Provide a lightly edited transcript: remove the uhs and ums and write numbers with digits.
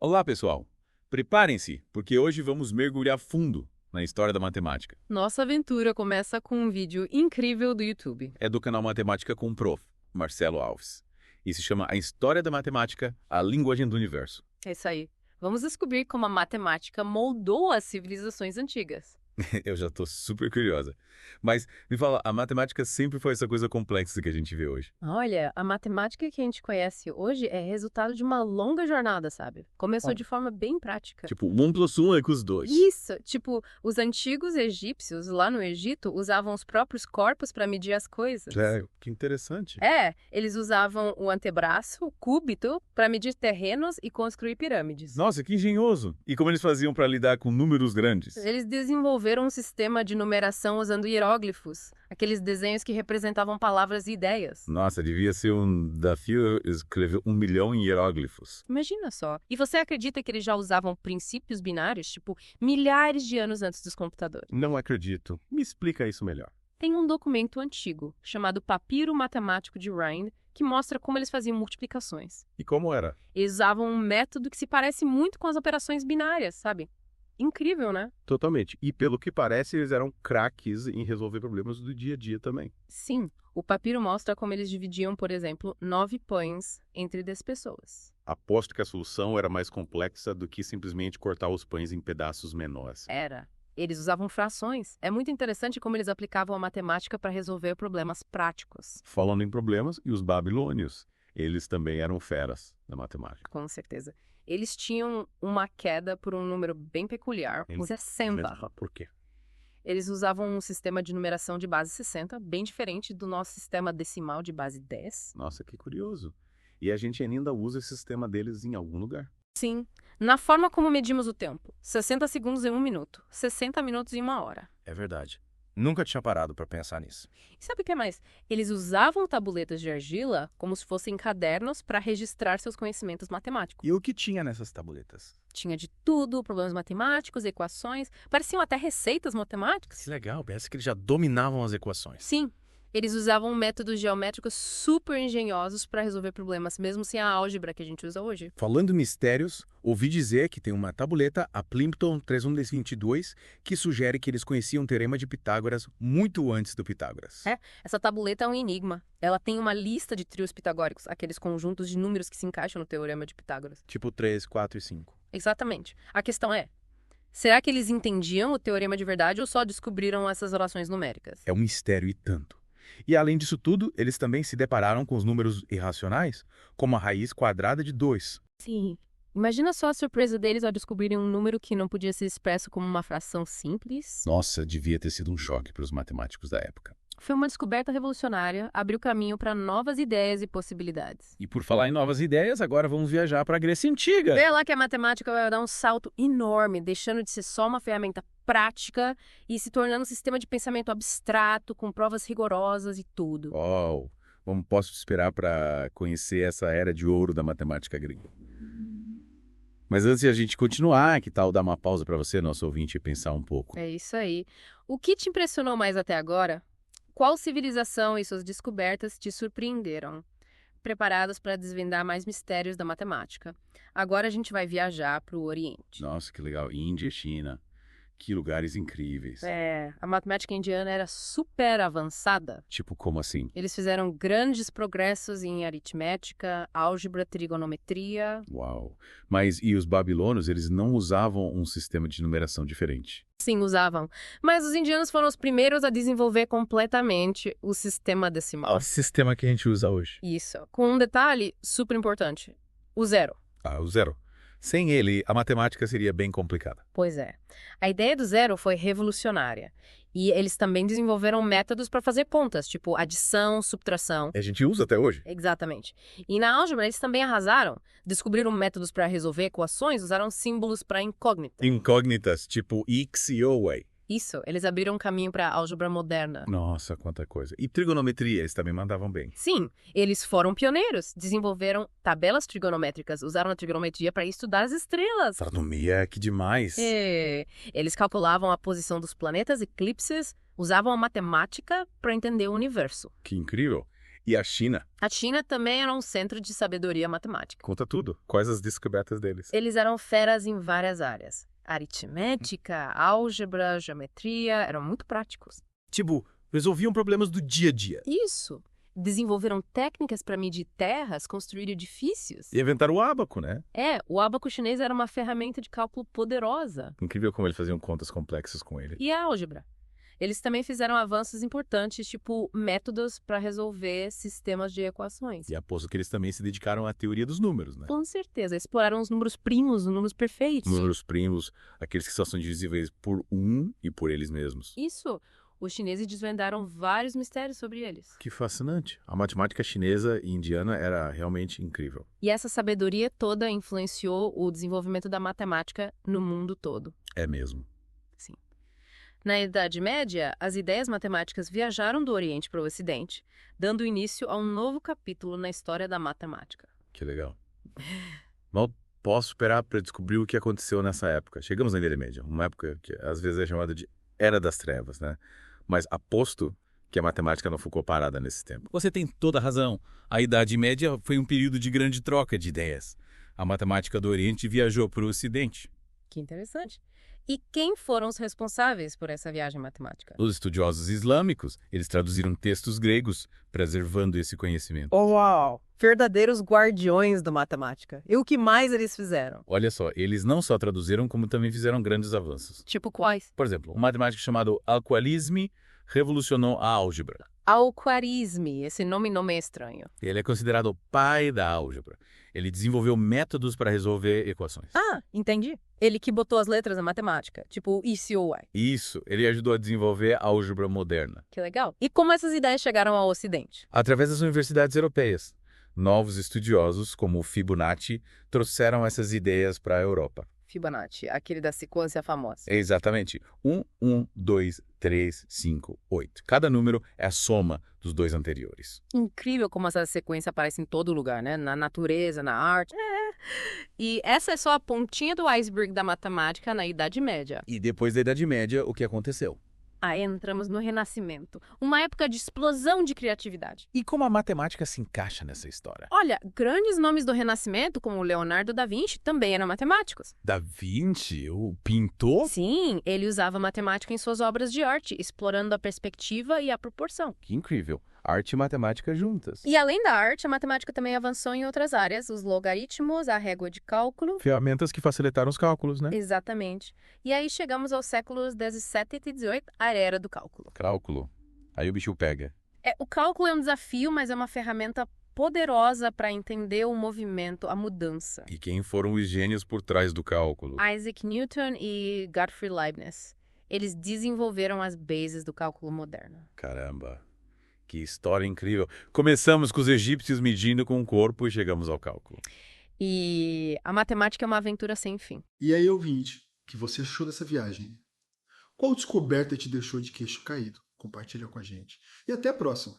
Olá, pessoal! Preparem-se, porque hoje vamos mergulhar fundo na história da matemática. Nossa aventura começa com um vídeo incrível do YouTube. É do canal Matemática com o Prof. Marcelo Alves. E se chama A História da Matemática, a Linguagem do Universo. É isso aí. Vamos descobrir como a matemática moldou as civilizações antigas. Eu já tô super curiosa. Mas me fala, a matemática sempre foi essa coisa complexa que a gente vê hoje. Olha, a matemática que a gente conhece hoje é resultado de uma longa jornada, sabe? Começou de forma bem prática. Tipo, 1 plus 1 é com os dois. Isso! Tipo, os antigos egípcios, lá no Egito, usavam os próprios corpos para medir as coisas. Que interessante. Eles usavam o antebraço, o cúbito, para medir terrenos e construir pirâmides. Nossa, que engenhoso! E como eles faziam para lidar com números grandes? Eles desenvolveram um sistema de numeração usando hieróglifos, aqueles desenhos que representavam palavras e ideias. Nossa, devia ser um desafio escrever 1 milhão em hieróglifos. Imagina só. E você acredita que eles já usavam princípios binários, tipo, milhares de anos antes dos computadores? Não acredito. Me explica isso melhor. Tem um documento antigo, chamado Papiro Matemático de Rhind, que mostra como eles faziam multiplicações. E como era? Eles usavam um método que se parece muito com as operações binárias, sabe? Incrível, né? Totalmente. E pelo que parece, eles eram craques em resolver problemas do dia a dia também. Sim, o papiro mostra como eles dividiam, por exemplo, 9 pães entre 10 pessoas. Aposto que a solução era mais complexa do que simplesmente cortar os pães em pedaços menores. Era. Eles usavam frações. É muito interessante como eles aplicavam a matemática para resolver problemas práticos. Falando em problemas, e os babilônios? Eles também eram feras na matemática. Com certeza. Eles tinham uma queda por um número bem peculiar, 60. Por quê? Eles usavam um sistema de numeração de base 60, bem diferente do nosso sistema decimal de base 10. Nossa, que curioso. E a gente ainda usa esse sistema deles em algum lugar. Sim, na forma como medimos o tempo. 60 segundos em 1 minuto, 60 minutos em 1 hora. É verdade. Nunca tinha parado pra pensar nisso. E sabe o que mais? Eles usavam tabuletas de argila como se fossem cadernos para registrar seus conhecimentos matemáticos. E o que tinha nessas tabuletas? Tinha de tudo, problemas matemáticos, equações, pareciam até receitas matemáticas. Que legal, parece que eles já dominavam as equações. Sim, eles usavam métodos geométricos super engenhosos para resolver problemas, mesmo sem a álgebra que a gente usa hoje. Falando em mistérios, ouvi dizer que tem uma tabuleta, a Plimpton 3122, que sugere que eles conheciam o Teorema de Pitágoras muito antes do Pitágoras. Essa tabuleta é um enigma. Ela tem uma lista de trios pitagóricos, aqueles conjuntos de números que se encaixam no Teorema de Pitágoras. Tipo 3, 4 e 5. Exatamente. A questão é, será que eles entendiam o teorema de verdade ou só descobriram essas relações numéricas? É um mistério e tanto. E além disso tudo, eles também se depararam com os números irracionais, como a raiz quadrada de 2. Sim. Imagina só a surpresa deles ao descobrirem um número que não podia ser expresso como uma fração simples. Nossa, devia ter sido um choque para os matemáticos da época. Foi uma descoberta revolucionária, abriu caminho para novas ideias e possibilidades. E por falar em novas ideias, agora vamos viajar para a Grécia Antiga. Vê lá que a matemática vai dar um salto enorme, deixando de ser só uma ferramenta prática e se tornando um sistema de pensamento abstrato, com provas rigorosas e tudo. Uau! Como posso esperar para conhecer essa era de ouro da matemática grega? Mas antes de a gente continuar, que tal dar uma pausa para você, nosso ouvinte, e pensar um pouco? É isso aí. O que te impressionou mais até agora? Qual civilização e suas descobertas te surpreenderam? Preparados para desvendar mais mistérios da matemática. Agora a gente vai viajar para o Oriente. Nossa, que legal. Índia, China. Que lugares incríveis. A matemática indiana era super avançada. Tipo, como assim? Eles fizeram grandes progressos em aritmética, álgebra, trigonometria. Uau! Mas e os babilônios, eles não usavam um sistema de numeração diferente? Sim, usavam. Mas os indianos foram os primeiros a desenvolver completamente o sistema decimal. O sistema que a gente usa hoje. Isso. Com um detalhe super importante. O zero. Ah, o zero. Sem ele, a matemática seria bem complicada. Pois é. A ideia do zero foi revolucionária. E eles também desenvolveram métodos para fazer contas, tipo adição, subtração. A gente usa até hoje. Exatamente. E na álgebra eles também arrasaram. Descobriram métodos para resolver equações, usaram símbolos para incógnita. Incógnitas, tipo X e Y. Isso, eles abriram um caminho para a álgebra moderna. Nossa, quanta coisa. E trigonometria, eles também mandavam bem. Sim, eles foram pioneiros. Desenvolveram tabelas trigonométricas, usaram a trigonometria para estudar as estrelas. Astronomia, que demais. Eles calculavam a posição dos planetas, eclipses, usavam a matemática para entender o universo. Que incrível. E a China? A China também era um centro de sabedoria matemática. Conta tudo. Quais as descobertas deles? Eles eram feras em várias áreas. Aritmética, álgebra, geometria, eram muito práticos. Tipo, resolviam problemas do dia a dia. Isso. Desenvolveram técnicas para medir terras, construir edifícios. E inventaram o ábaco, né? O ábaco chinês era uma ferramenta de cálculo poderosa. Incrível como eles faziam contas complexas com ele. E a álgebra. Eles também fizeram avanços importantes, tipo métodos para resolver sistemas de equações. E aposto que eles também se dedicaram à teoria dos números, né? Com certeza, exploraram os números primos, os números perfeitos. Números primos, aqueles que só são divisíveis por um e por eles mesmos. Isso. Os chineses desvendaram vários mistérios sobre eles. Que fascinante. A matemática chinesa e indiana era realmente incrível. E essa sabedoria toda influenciou o desenvolvimento da matemática no mundo todo. É mesmo. Na Idade Média, as ideias matemáticas viajaram do Oriente para o Ocidente, dando início a um novo capítulo na história da matemática. Que legal. Mal posso esperar para descobrir o que aconteceu nessa época. Chegamos na Idade Média, uma época que às vezes é chamada de Era das Trevas, né? Mas aposto que a matemática não ficou parada nesse tempo. Você tem toda a razão. A Idade Média foi um período de grande troca de ideias. A matemática do Oriente viajou para o Ocidente. Que interessante. E quem foram os responsáveis por essa viagem matemática? Os estudiosos islâmicos, eles traduziram textos gregos, preservando esse conhecimento. Oh, uau! Verdadeiros guardiões da matemática. E o que mais eles fizeram? Olha só, eles não só traduziram, como também fizeram grandes avanços. Tipo quais? Por exemplo, um matemático chamado Al-Khwarizmi revolucionou a álgebra. Al-Khwarizmi, esse nome não é estranho. Ele é considerado o pai da álgebra. Ele desenvolveu métodos para resolver equações. Ah, entendi. Ele que botou as letras na matemática, tipo I, C, O, Y. Isso, ele ajudou a desenvolver a álgebra moderna. Que legal. E como essas ideias chegaram ao Ocidente? Através das universidades europeias. Novos estudiosos, como o Fibonacci, trouxeram essas ideias para a Europa. Fibonacci, aquele da sequência famosa. Exatamente. 1, 1, 2, 3, 5, 8. Cada número é a soma dos dois anteriores. Incrível como essa sequência aparece em todo lugar, né? Na natureza, na arte. E essa é só a pontinha do iceberg da matemática na Idade Média. E depois da Idade Média, o que aconteceu? Aí entramos no Renascimento, uma época de explosão de criatividade. E como a matemática se encaixa nessa história? Olha, grandes nomes do Renascimento, como Leonardo da Vinci, também eram matemáticos. Da Vinci, o pintor? Sim, ele usava matemática em suas obras de arte, explorando a perspectiva e a proporção. Que incrível. Arte e matemática juntas. E além da arte, a matemática também avançou em outras áreas, os logaritmos, a régua de cálculo. Ferramentas que facilitaram os cálculos, né? Exatamente. E aí chegamos aos séculos 17 e 18, a era do cálculo. Cálculo. Aí o bicho pega. O cálculo é um desafio, mas é uma ferramenta poderosa para entender o movimento, a mudança. E quem foram os gênios por trás do cálculo? Isaac Newton e Gottfried Leibniz. Eles desenvolveram as bases do cálculo moderno. Caramba. Que história incrível. Começamos com os egípcios medindo com o corpo e chegamos ao cálculo. E a matemática é uma aventura sem fim. E aí, ouvinte, o que você achou dessa viagem? Qual descoberta te deixou de queixo caído? Compartilha com a gente. E até a próxima!